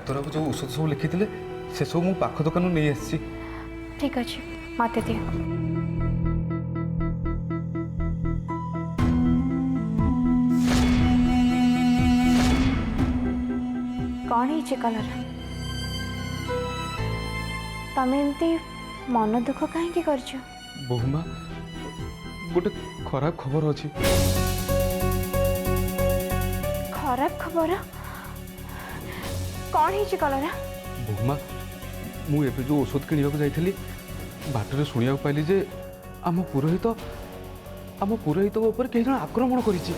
Doctor बाबू जो औषध सब लिखी से सब मु पाख दुकान नहीं आसी। ठीक अच्छे मत दियो। कौन है कलर तमें एमती मन दुख कहीं कर बहुमा गोटे खराब खबर अच्छी। खराब खबर कौन है कलर बहुमा मु एबे जो औषध किनिया को जाइथली बाटरे सुनिया पाइली जे आम पुरोहित ऊपर कई जन आक्रमण करिछि।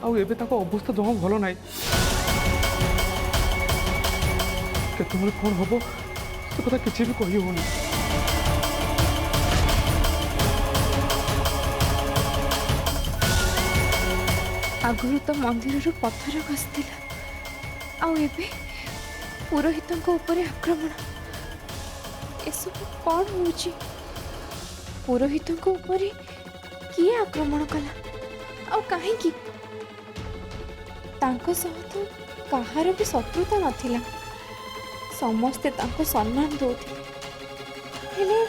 आउ एबे ताको अवस्था जमा भलो नाइ। केतुमले कोन हबो से कथा किछि भी कहि होनी। आगुरु तो मंदिर पत्थर खसला आउ एबे पुरोहित ऊपर आक्रमण एसब कौन होची? पुरोहित ऊपर किए आक्रमण कला आउ कहीं तांको सह तो कहार भी शत्रुता नथिला समस्ते तांको सम्मान दौते हेले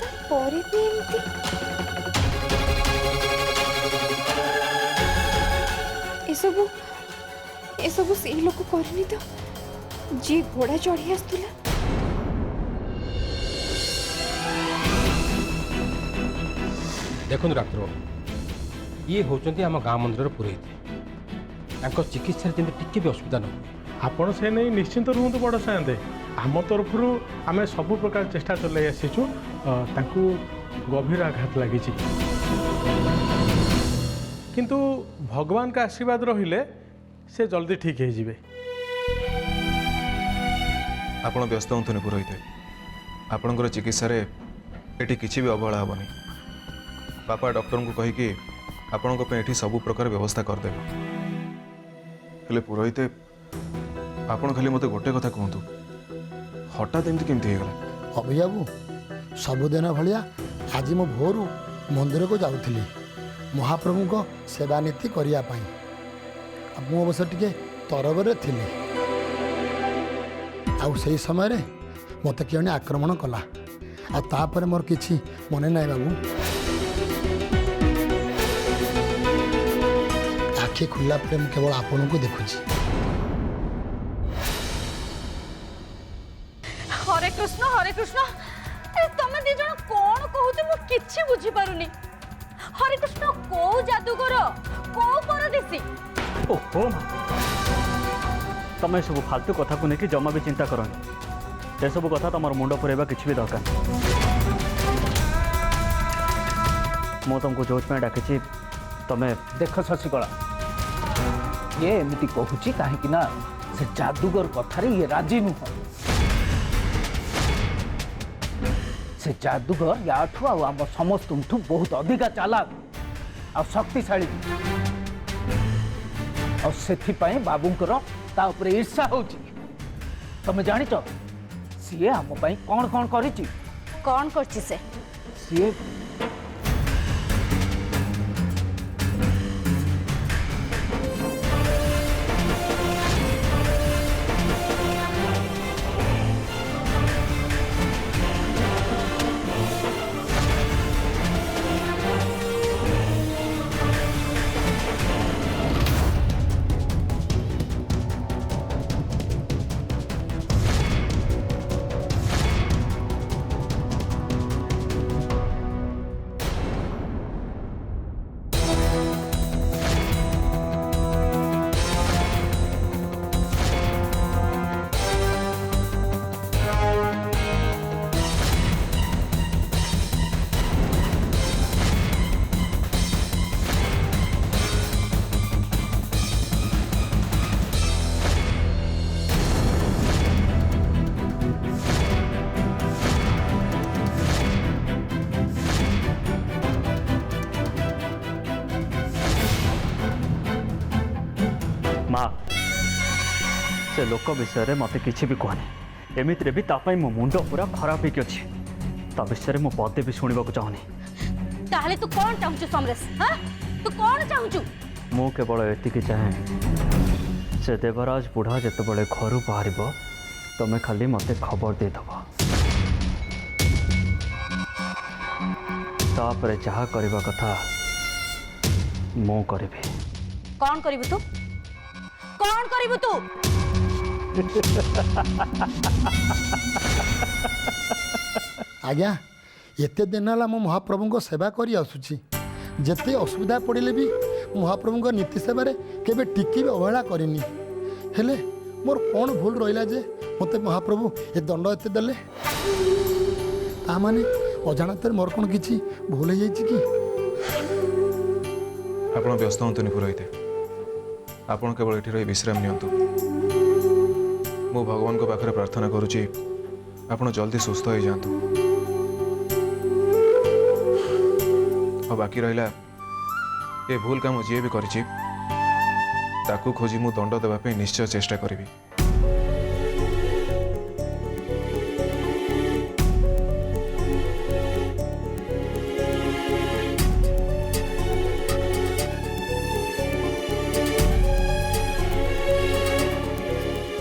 तापरे भी एमती एसबू से लोक करनी तो जी घोड़ा चढ़ी आसुला। देखो डाक्तर ये होचंती आम गाँ मंदिर पुरोहित चिकित्सा टी भी असुविधा न आपण से नहीं निश्चिंत रुहतु बड़ साते आम तरफ आम सब प्रकार चेष्टा चलाई आसीचु गभीर आघात लगी किंतु भगवान का आशीर्वाद रहिले से जल्दी ठीक हो जिवे। आपण व्यस्त हूँ पुरोहित आपणकर चिकित्सा एटी किसी भी अवहेला हेनी। बापा डॉक्टर को कहीकि आपण एटी सब प्रकार व्यवस्था करदे। हेले पुरोहित आपण खाली मते गोटे कथा कहतु हठात एमती केमती हो गला? अभियाबू सबुदिन भाया आज मो भोरू मंदिर को जाऊली महाप्रभु को सेवा नीति करने मु अवश्य टे तरबर थी आउ से समय रे मत किए आक्रमण कला आपर मोर किसी मन ना बाबू आखि खुला प्रेम केवल आपण को देखुची। हरे कृष्ण तुम दी जन कौन कहूच मु किछि बुझी पारुनी। हरे कृष्ण को जादूगर को परदेसी ओहो तमें सब फालतू कथा को लेकिन जमा भी चिंता करनी ये सब कथा तुम मुंड पुरेबा किसी भी दरकार मु तुमको जो डाकी तमें देख शशिकला ये एमती कहूँ कहीं से जादूगर कथार ये राजी नुह से जादूगर याठू आम समस्त बहुत अधिका चालाक आ शक्तिशाली और बाबूंकर ता उपरे ईर्षा होची। तमे जानिच सी आम कौन कौन करिची? कौन करची से? सी माँ से लोक विषय मत कि भी कहनी एमती भी तापाई मो मुंड पूरा खराब हो विषय में पदे भी शुणा चाहूनी। ताहले तू कौन चाहूचु समरेश? हाँ तू कौन चाहूचु? ମୁଁ କେବଳ ଏତିକି ଚାହେଁ ସେ ଦେବରାଜ ବୁଢ଼ା ଯେତେବେଳେ ଘରୁ ବାହାରିବ ତମେ ଖାଲି ମୋତେ ଖବର ଦେଇଦେବ। ତାପରେ ଯାହା କରିବା କଥା ମୁଁ କରିବି। कौन करिबु तू? कौन करिबु तू? आज्ञा एते दिन है मो महाप्रभु को सेवा करी आसुची जेते असुविधा पड़े भी महाप्रभु को नीति सेवार केबे टिकी भी अवहेला करनी हेले मोर कौन भूल रहा जे मते महाप्रभु ए दंड एते देले तामाने अजाणत मोर कौन किछि भूल हो जाइछि कि ଆପଣ ବ୍ୟସ୍ତ ହୁଅନ୍ତୁନି ପୁରୋହିତ। ଆପଣ କେବଳ ଏଠି ରହି ବିଶ୍ରାମ ନିଅନ୍ତୁ। ମୁଁ ଭଗବାନଙ୍କ ପାଖରେ ପ୍ରାର୍ଥନା କରୁଛି ଆପଣ ଜଲ୍ଦି ସୁସ୍ଥ ହେଇଯାଆନ୍ତୁ। ଆଉ ବାକି ରହିଲା ଏ ଭୁଲ କାମ ଯିଏ ବି କରିଛି ତାକୁ ଖୋଜି ମୁଁ ଦଣ୍ଡ ଦେବା ପାଇଁ ନିଶ୍ଚୟ ଚେଷ୍ଟା କରିବି।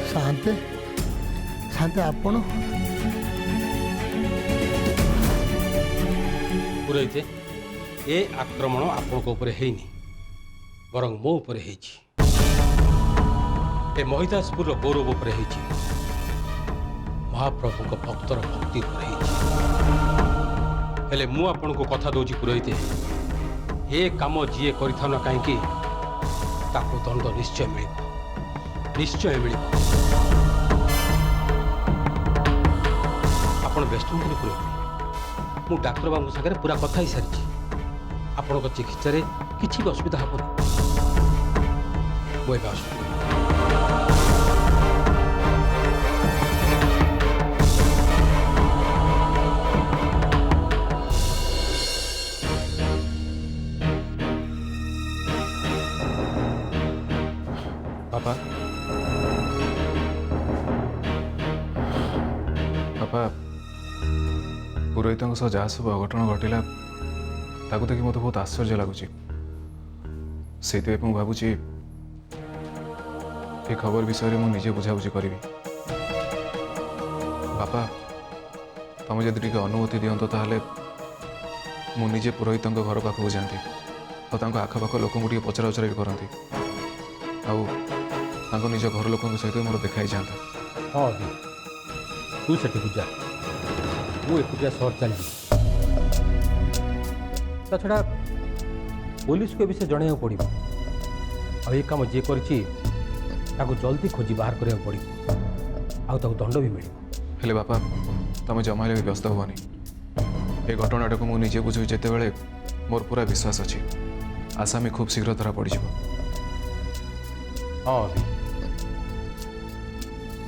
शांते शांते आपण ପୁରୋହିତ ଏ ଆକ୍ରମଣ ଆପଣଙ୍କ ଉପରେ ହେଇନି ବରଂ ମୋ ଉପରେ ହେଇଛି। ଏ ମହିଦାସପୁରର ଗୌରବ ଉପରେ ହେଇଛି। ମହାପ୍ରଭୁଙ୍କ ଭକ୍ତର ଭକ୍ତି ଉପରେ ହେଇଛି। ହେଲେ ମୁଁ ଆପଣଙ୍କୁ କଥା ଦଉଛି ପୁରୋହିତ ଏ କାମ ଯିଏ କରିଥାଉ ନା କାହିଁକି ତାକୁ ଦଣ୍ଡ ନିଶ୍ଚୟ ମିଳିବ। ନିଶ୍ଚୟ ମିଳିବ। ଆପଣ ବ୍ୟସ୍ତ ହୁଅନ୍ତୁନି ପୁରୋହିତ। ମୁଁ ଡାକ୍ତର ବାବୁଙ୍କ ସାଙ୍ଗରେ ପୁରା କଥା ହେଇସାରିଛି। ଆପଣଙ୍କ ଚିକିତ୍ସାରେ କିଛି ବି ଅସୁବିଧା ହେବନି। ମୁଁ ଏବେ ଆସୁଛି। ବାପା ବାପା ପୁରୋହିତଙ୍କ ସହ ଯାହା ସବୁ ଅଘଟଣ ଘଟିଲା ତାକୁ ଦେଖି ମୋତେ ବହୁତ ଆଶ୍ଚର୍ଯ୍ୟ ଲାଗୁଛି। ସେଇଥିପାଇଁ ମୁଁ ଭାବୁଛି ଏ ଖବର ବିଷୟରେ ମୁଁ ନିଜେ ବୁଝାବୁଝି କରିବି। ବାପା ତମେ ଯଦି ଟିକେ ଅନୁମତି ଦିଅନ୍ତ ତାହେଲେ ମୁଁ ନିଜେ ପୁରୋହିତଙ୍କ ଘର ପାଖକୁ ଯାଆନ୍ତି ଆଉ ତାଙ୍କ ଆଖପାଖ ଲୋକଙ୍କୁ ଟିକେ ପଚରା ଉଚରା ବି କରନ୍ତି ଆଉ ତାଙ୍କ ନିଜ ଘର ଲୋକଙ୍କ ସହିତ ମୋର ଦେଖା ହେଇଯାଆନ୍ତା। ହଁ ତୁ ସେଠିକୁ ଯା। ମୁଁ ଏକୁଟିଆ ସହର ଚାଲିଯିବି। ତା ଛଡ଼ା ପୋଲିସକୁ ଏ ବିଷୟ ଜଣାଇବାକୁ ପଡ଼ିବ। ଆଉ ଏ କାମ ଯିଏ କରିଛି ତାକୁ ଜଲ୍ଦି ଖୋଜି ବାହାର କରିବାକୁ ପଡ଼ିବ ଆଉ ତାକୁ ଦଣ୍ଡ ବି ମିଳିବ। ହେଲେ ବାପା ତମେ ଜମା ହେଲେ ବି ବ୍ୟସ୍ତ ହୁଅନି। ଏ ଘଟଣାଟାକୁ ମୁଁ ନିଜେ ବୁଝିବି ଯେତେବେଳେ ମୋର ପୁରା ବିଶ୍ୱାସ ଅଛି ଆସାମୀ ଖୁବ୍ ଶୀଘ୍ର ଧରା ପଡ଼ିଯିବ। ହଁ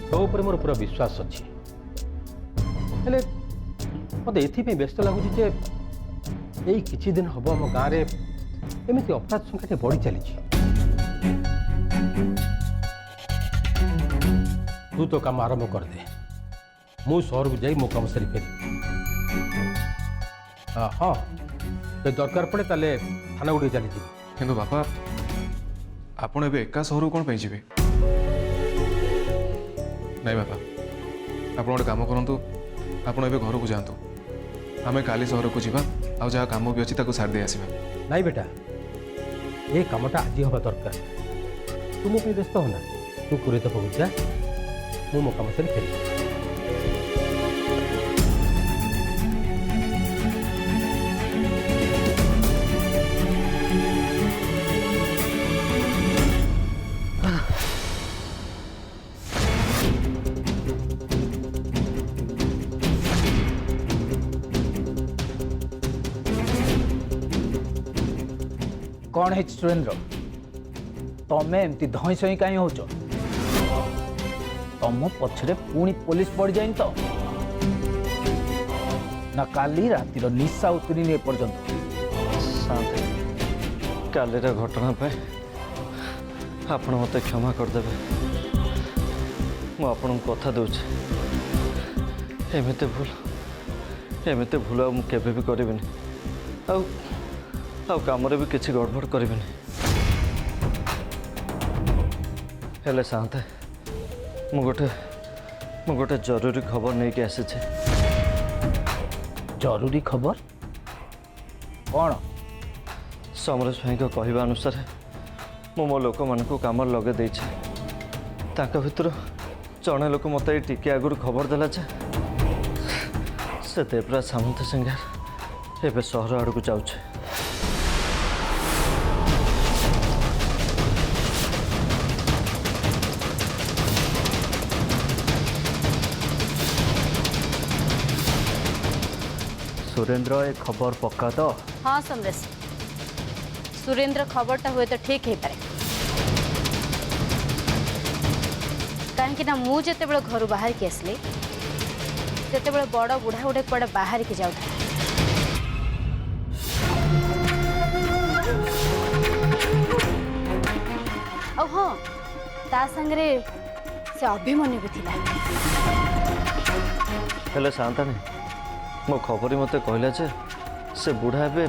ତୋ ଉପରେ ମୋର ପୁରା ବିଶ୍ୱାସ ଅଛି। ହେଲେ ମୋତେ ଏଥିପାଇଁ ବ୍ୟସ୍ତ ଲାଗୁଛି ଯେ ଏଇ କିଛି ଦିନ ହେବ ଆମ ଗାଁରେ ଏମିତି ଅପରାଧ ସଂଖ୍ୟାଟି ବଢ଼ି ଚାଲିଛି। ତୁ ତ କାମ ଆରମ୍ଭ କରିଦେ। ମୁଁ ସହରକୁ ଯାଇ ମୋ କାମ ସାରି ଫେରିବି। ହଁ ଯଦି ଦରକାର ପଡ଼େ ତାହେଲେ ଥାନା ଗୁଡ଼ିକ ଚାଲିଯିବି। କିନ୍ତୁ ବାପା ଆପଣ ଏବେ ଏକା ସହରକୁ କ'ଣ ପାଇଁ ଯିବେ? ନାଇଁ ବାପା ଆପଣ ଗୋଟେ କାମ କରନ୍ତୁ। ଆପଣ ଏବେ ଘରକୁ ଯାଆନ୍ତୁ। ଆମେ କାଲି ସହରକୁ ଯିବା ଆଉ ଯାହା କାମ ବି ଅଛି ତାକୁ ସାରି ଦେଇ ଆସିବା। ନାଇଁ ବେଟା ଏ କାମଟା ଆଜି ହେବା ଦରକାର। ତୁ ମୋ ପାଇଁ ବ୍ୟସ୍ତ ହନା। ତୁ ପୁରୋହିତ ପାଖକୁ ଯା। ମୁଁ ମୋ କାମ ସାରି ଫେରିବି। कौन है सुरेंद्र तमें एमती धई सई कहीं हो तम पछरे पुणी पुलिस पड़ जाए तो ना काली रातिर निशा उतरी एपर्यंत कालीर घटना पे आपण मत क्षमा करदेवे। मुझे कथा दूचे एमती भूल केबे भी करिबिनी। आउ कामरे भी किसी गड़बड़ करिबिनी। हेले साते मु गोटे जरूरी खबर नहीं के आसी जरूरी खबर कौन? समरेश भाई को कहवा अनुसार मु मो लोक मान कम लगे देछे भितर जड़े लोक मत टिके आगुरी खबर देला से देवराज सामंत सिंगार एवं सहर आड़ को जाऊे। सुरेंद्र ए खबर पक्का तो? हाँ समरेश, सुरेंद्र खबरटा हुए तो ठीक है पारे कहीं ना मु जिते घर बाहर की आसली जिते बड़ बुढ़ा गुड़े कड़े बाहर की जाऊ हाँ ता संगे से अभिमन्यु भी थिला। हेले शांतानी मो खबर मत कहला जे से बुढ़ा ए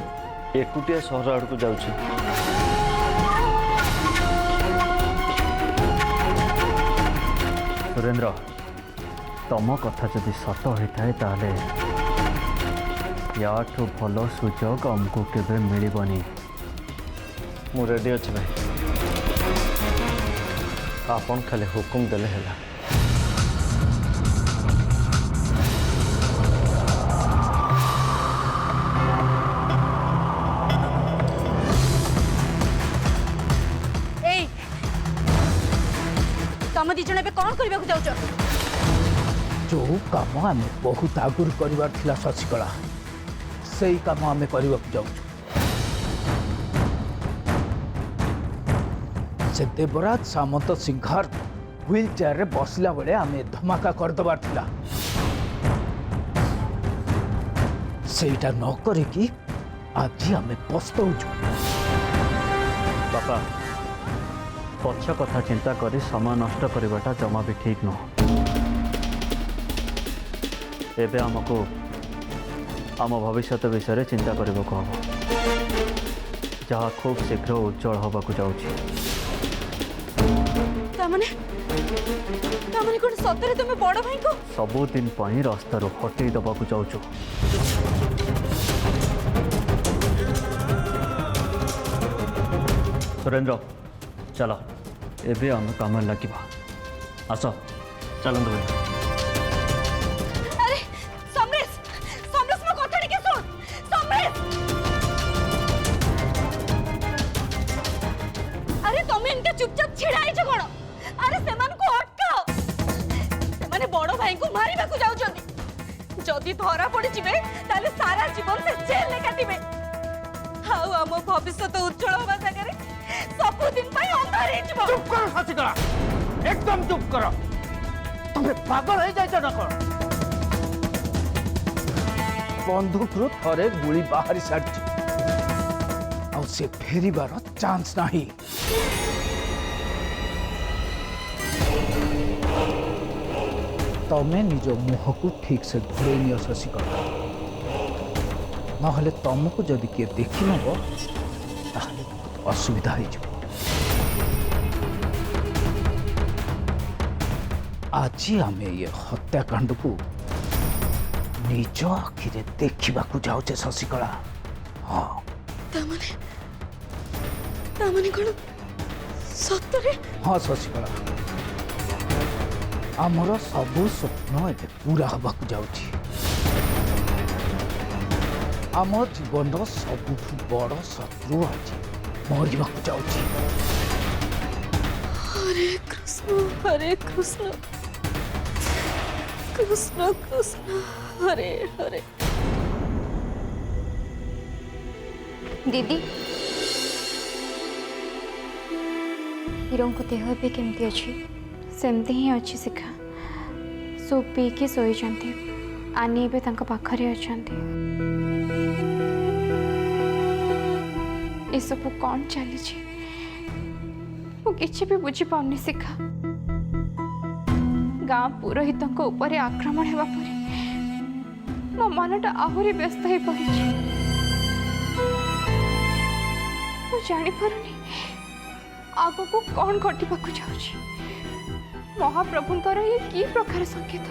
एकुटिया सहर आड़ को जाऊे। सुरेंद्र तम कथा जदि सत होता है ताले याठू भल सुजोग आमको केबे मिलबनी। मु रेडी अच्छे भाई आपन खाली हुकुम देले हैला। तम दी जण कौन करबा को जाउछ? जो काम आम बहुत आगुरी कर शशिकला से काम आम करने जाऊँ। से देवराज सामंत सिंघार व्हील चेयर रे बसला बेले आम धमाका करदेबार थिला। सेटा न करिकी आज आम पछताउछु। बापा पक्ष कथा चिंता करी समय नष्ट करवाटा जमा भी ठीक नुह। एबे आमको आम भविष्य विषय चिंता करने को हम जहाँ खूब शीघ्र उज्जवल हवा को जाऊँगी। कौन सतरे तुम बड़ भाई को सबुदिन रास्ता हटई दबा को जाऊँ। सुरेंद्र चलो एबे आम काम लगे आस चलते भाई। अरे समरेश समरेश मो कथा टिके सुन समरेश। अरे तुम इनके चुपचाप छिड़ा आइछ कोन? अरे सेमान को अटकाओ सेमाने बड़ भाई को मारिबा को जाउछंती। जदी धरा पड़ी जिवे ताले सारा जीवन से जेल ले काटिबे। हाउ हम भविष्य तो उज्जवल होबा सगरे सबुदिन पई अंधार हे जिवो। चुप करो शशिकला, एकदम चुप करो। तुम्हें पागल हो जाए न कौन? बंदूक रू थरे गुली बाहरी सारी से फेरबार चांस नहीं। तमें निज मुह को ठीक से घोड़े नि शशिकला ना तुमको जदि किए देख नब ताहले बहुत असुविधा हो। आज आम ये हत्याकांड को निज आखिरे देखा जाऊे शशिकला। हाँ तामने कौन सतरे? हाँ शशिकला आमर सबू स्वप्न ए पूरा हवा जाऊँगी। आम जीवन सबुठ बड़ शत्रु आज मरिबा जाऊँगी। हरे कृष्ण कृष्ण कृष्ण हरे हरे। दीदी हिरों को देह भी केमती अच्छी सेमती ही अच्छी शिखा सूप पी के शोई आनी भी पाखरे अच्छा ये सब कौन चली किसी भी बुझी पाऊनी शिखा गाँ पुरोहित आक्रमण होगा मो मनटा आहरी व्यस्त हो पड़ी जानी पारुनी आगो को कौन घटिबाकू जाउछि महाप्रभुंकर ये की प्रकार संकेत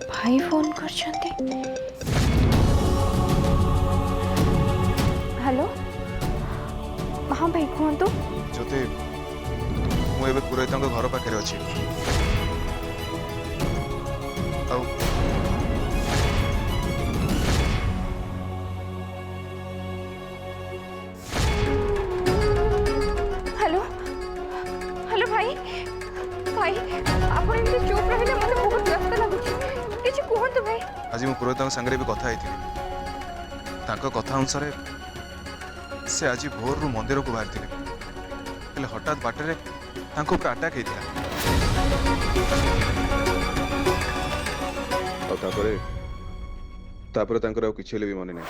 भाई फोन करछंती हेलो हाँ भाई कहतु ज्योति मुझे पुरोहित घर पाखे अच्छी हेलो हेलो भाई भाई आप एमती चुप रहिले मते बहुत व्यस्त लागुछि किछि कहतु भाई आज मु पुरोहित संगे भी कथा कथा अनुसार से आज भोर मंदिर को बाहर थे हठात बाटर अटैक होता किसी भी मन ना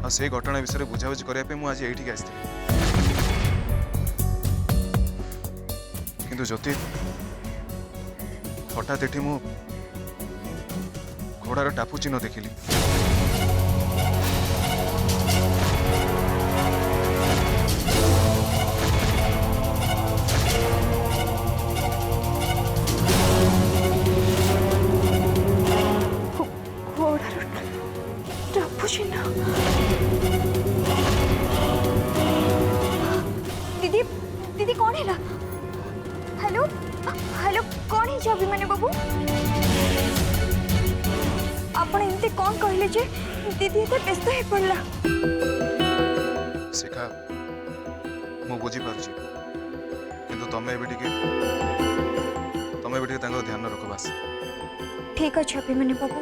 से घटना विषय बुझाबुझी करने मुझे आज ये आसती किंतु ज्योति हठात ये मु घोड़ार टापू चिन्ह देखिली दीदी दीदी कौन है हेलो हेलो कौन है अभिमन्यु बाबू आपण एमती कौन कहले जे दीदी एते व्यस्त हे पड़ला शिखा मु बुझी पारछि किंतु तमे भी ध्यान रख बस ठीक अच्छे अभिमन्यु बाबू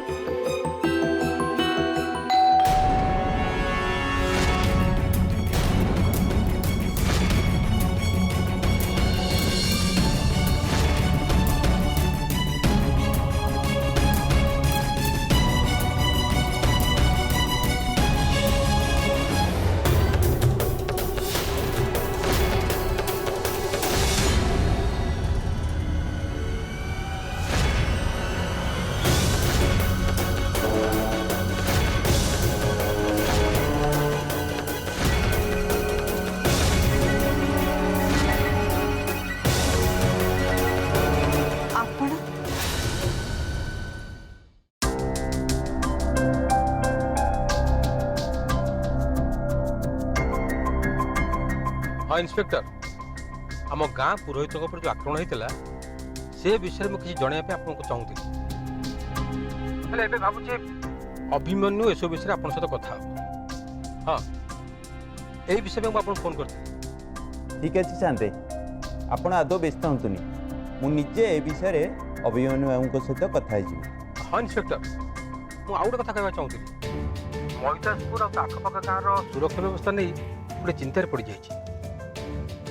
हाँ इंस्पेक्टर आम गाँ पुरोहित जो आक्रमण होता से विषय में किसी जन आपको चाहूँगी भावुचे अभिमन्यु एसब विषय आप सहित कथा हाँ यही विषय में आपको फोन कर ठीक अच्छे शांते आपण आदौ व्यस्त हतुनि मुझे ए विषय अभिमन्यु बाबू सहित कथा हाँ इंस्पेक्टर मुझे आउ गोटे कथा कहना चाहूँगी मैदासपुर आखपाख गाँव सुरक्षा व्यवस्था नहीं गोटे चिंतार पड़ जाए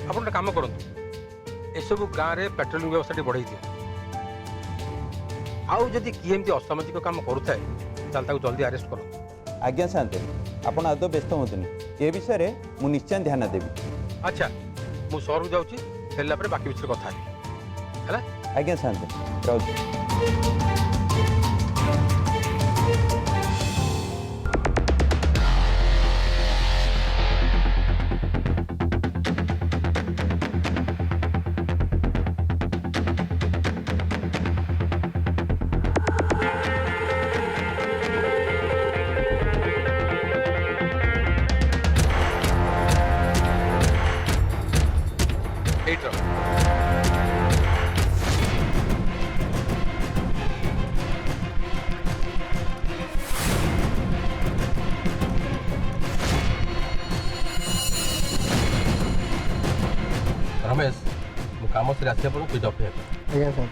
आप गोटे कम करूँ एसबू गाँव में पेट्रोलिंग व्यवस्था बढ़ाई दियो आउ जदि किए एमती असामाजिक काम करूए जल्दी अरेस्ट करो आज्ञा शांते आपण आदौ व्यस्त हतुनि ए विषय मु निश्चय ध्यान देवी अच्छा मु सहर जाऊँगी फेरला बाकी विषय कथा है आज्ञा शांते रहूँ रमेश मु काम से आसिया पड़ू तुझे अपेक्षा आज्ञा सर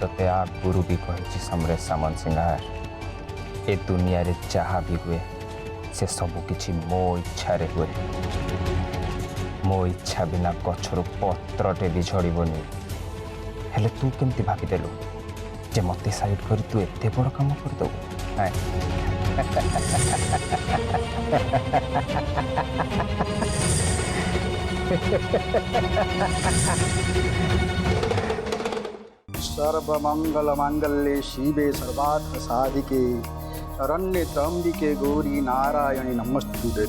ते आगुरु भी कही समरेश सामंत सिंहार ए दुनिया रे जहाँ भी हुए से सब किछि मो इच्छा रे हुए। मो इच्छा बिना गछर पत्रटे भी झड़बनी। हेले तू केमती भाविदेलु जे मते साइड कर तू एते बड़ काम कर दो? सर्वमंगल मांगल्ये शिवे सर्वार्थ साधिके शरण्ये त्र्यंबिके गौरी नारायणी नमस्तुते।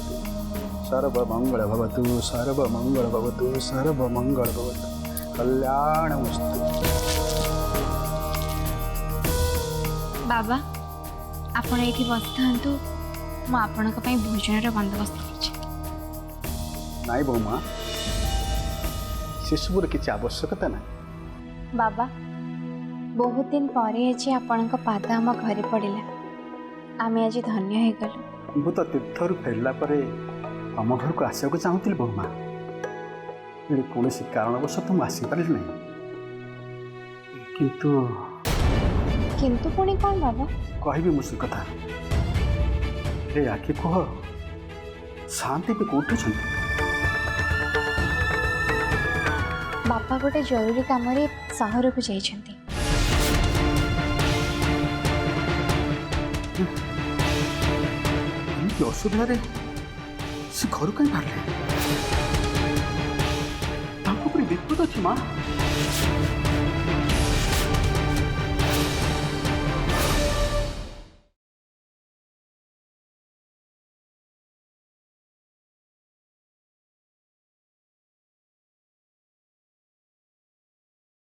सर्वमंगल भवतु सर्वमंगल भवतु सर्वमंगल भवतु कल्याणमस्तु। बाबा आपण ये बस था मु आपण भोजन बंदोबस्त कर नाई बौमा सेसबुर किसी आवश्यकता ना। बाबा बहुत दिन पर आज आपण पाद आम घरे पड़ा आम आज धन्य हो गलु। मु तो तीर्थर फेरला परे आम घर को आसा को चाहूली बौमा, कौन कारणवश तुम आसीपारि नहीं। किंतु किंतु पुणी कौन बाबा कहबी मु से कथा ए आखि कह शांति भी कौटी छंती? बापा गोटे जरूरी काम सहर को जाइछंती। असुविधा से घर कहीं बाहर विपद अच्छी माँ।